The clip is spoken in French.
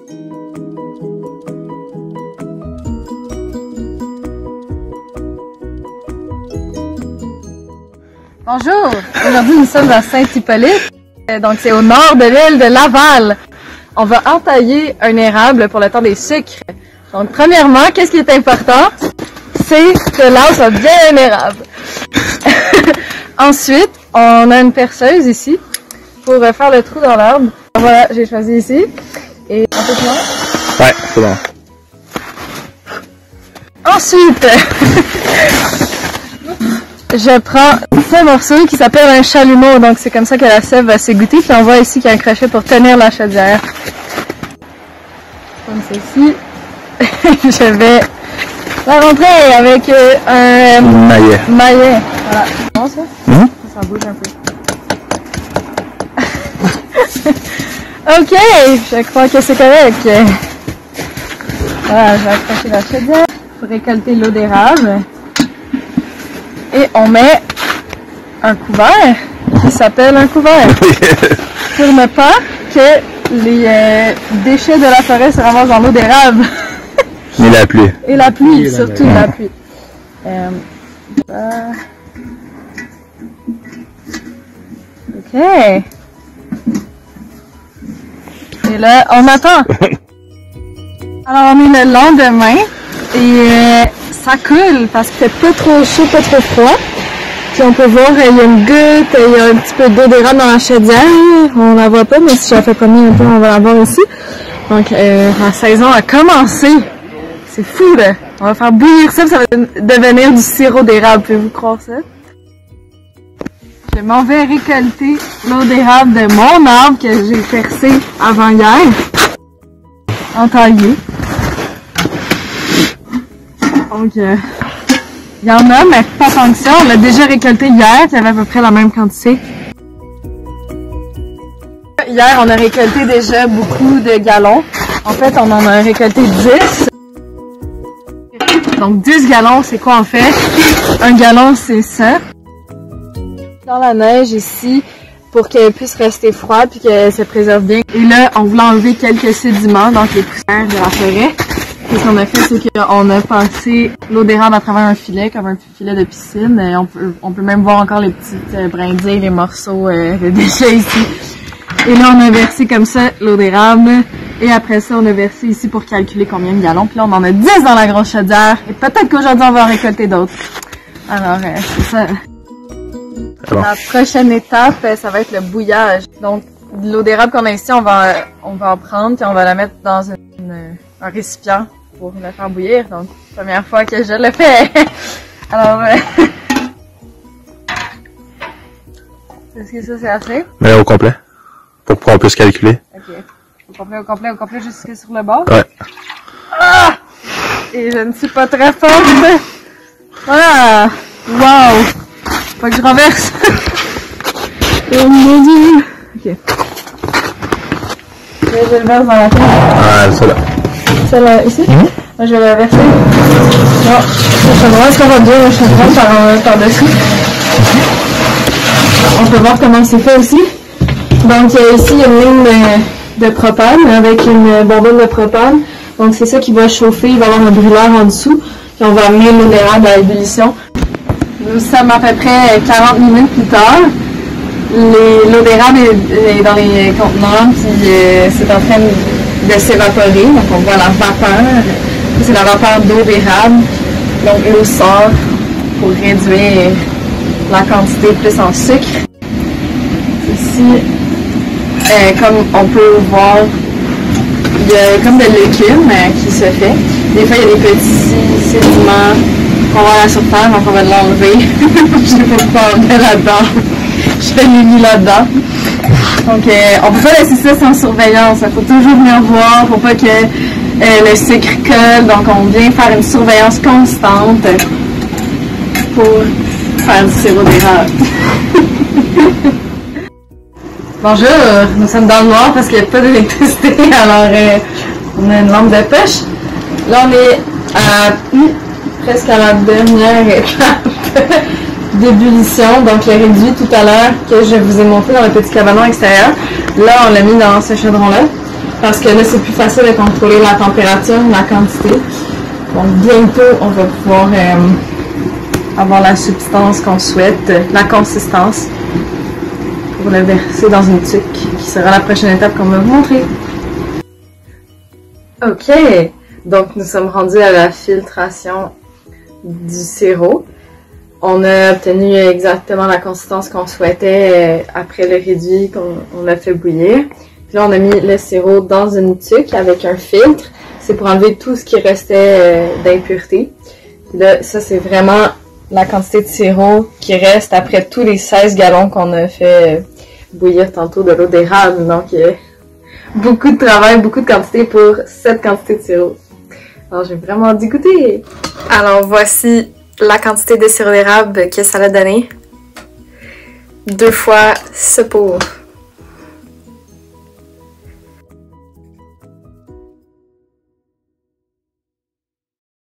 Bonjour! Aujourd'hui, nous sommes à Saint-Hippolyte. Donc, c'est au nord de l'île de Laval. On va entailler un érable pour le temps des sucres. Donc, premièrement, qu'est-ce qui est important? C'est que l'arbre soit bien un érable. Ensuite, on a une perceuse ici pour faire le trou dans l'arbre. Voilà, j'ai choisi ici. Et un peu plus loin. Ouais, c'est bon. Ensuite, je prends ce morceau qui s'appelle un chalumeau. Donc, c'est comme ça que la sève va s'égoutter. Puis on voit ici qu'il y a un crochet pour tenir la chaudière. Comme ceci. Je vais la rentrer avec un maillet. Voilà. C'est bon ça? Ça bouge un peu. Ok, je crois que c'est correct. Voilà, je vais accrocher la chaudière pour récolter l'eau d'érable. Et on met un couvert qui s'appelle un couvert. Pour ne pas que les déchets de la forêt se ramassent dans l'eau d'érable. Et la pluie. Et la pluie, surtout la pluie. Ok. Et là, on attend. Alors, on est le lendemain et ça coule parce qu'il fait pas trop chaud, pas trop froid. Puis on peut voir, il y a une goutte, il y a un petit peu d'eau d'érable dans la chaudière. On la voit pas, mais si j'en fais promener un peu, on va la voir ici. Donc, la saison a commencé. C'est fou, là. On va faire bouillir ça, ça va devenir du sirop d'érable. Pouvez-vous croire ça? Je m'en vais récolter l'eau d'érable de mon arbre que j'ai percé avant hier. Entaillé. Donc, il y en a, mais pas tant que ça. On l'a déjà récolté hier, il y avait à peu près la même quantité. Hier, on a récolté déjà beaucoup de gallons. En fait, on en a récolté 10. Donc 10 gallons, c'est quoi en fait? Un gallon, c'est ça. Dans la neige ici, pour qu'elle puisse rester froide puis qu'elle se préserve bien. Et là, on voulait enlever quelques sédiments, donc les poussières de la forêt. Et ce qu'on a fait, c'est qu'on a passé l'eau d'érable à travers un filet, comme un filet de piscine. Et on peut même voir encore les petites brindilles, les morceaux de déchets ici. Et là, on a versé comme ça l'eau d'érable. Et après ça, on a versé ici pour calculer combien de gallons. Puis là, on en a 10 dans la grosse chaudière. Et peut-être qu'aujourd'hui, on va en récolter d'autres. Alors, c'est ça. Bon. La prochaine étape, ça va être le bouillage. Donc, l'eau d'érable qu'on a ici, on va en prendre. Puis on va la mettre dans un récipient pour le faire bouillir. Donc, première fois que je le fais. Alors, est-ce que ça, c'est assez? Mais au complet. Pour qu'on puisse calculer. Ok. Au complet jusque sur le bord? Ouais. Ah! Et je ne suis pas très forte. Voilà! Wow! Faut que je renverse. Oh mon dieu! Ok. Là, je le verse dans la tête. Ah, celle-là. Celle-là, ici? Moi, je vais la verser. Non. Est-ce qu'on va bien le chaudron par-dessus? On peut voir comment c'est fait aussi. Donc, ici, il y a une ligne de propane avec une bonbonne de propane. Donc, c'est ça qui va chauffer. Il va y avoir un brûleur en dessous. Puis, on va amener l'eau d'érable à l'ébullition. Nous sommes à peu près 40 minutes plus tard. L'eau d'érable est dans les contenants. Puis, c'est en train de s'évaporer. Donc, on voit la vapeur. C'est la vapeur d'eau d'érable. Donc, l'eau sort pour réduire la quantité plus en sucre. Ici, comme on peut voir, il y a comme de l'écume qui se fait. Des fois, il y a des petits sédiments qu'on voit à la surface, donc on va l'enlever. Je ne sais pas pourquoi on met là-dedans. Je fais l'uni là-dedans. Donc, on ne peut pas laisser ça sans surveillance. Il faut toujours venir voir, il ne faut pas que le sucre colle. Donc, on vient faire une surveillance constante pour faire du sirop d'érable. Bonjour, nous sommes dans le noir parce qu'il n'y a pas d'électricité, alors on a une lampe de poche. Là, on est presque à la dernière étape d'ébullition, donc le réduit tout à l'heure que je vous ai montré dans le petit cabanon extérieur. Là, on l'a mis dans ce chaudron-là. parce que là c'est plus facile de contrôler la température, la quantité. Donc bientôt on va pouvoir avoir la substance qu'on souhaite, la consistance, pour le verser dans une tuque, qui sera la prochaine étape qu'on va vous montrer. Ok, donc nous sommes rendus à la filtration du sirop. On a obtenu exactement la consistance qu'on souhaitait après le réduit qu'on a fait bouillir. Puis là, on a mis le sirop dans une tuque avec un filtre. C'est pour enlever tout ce qui restait d'impureté. Puis là, ça, c'est vraiment la quantité de sirop qui reste après tous les 16 gallons qu'on a fait bouillir tantôt de l'eau d'érable. Donc, beaucoup de travail, beaucoup de quantité pour cette quantité de sirop. Alors, j'ai vraiment hâte d'y goûter. Alors, voici la quantité de sirop d'érable que ça a donné. 2 fois ce pot.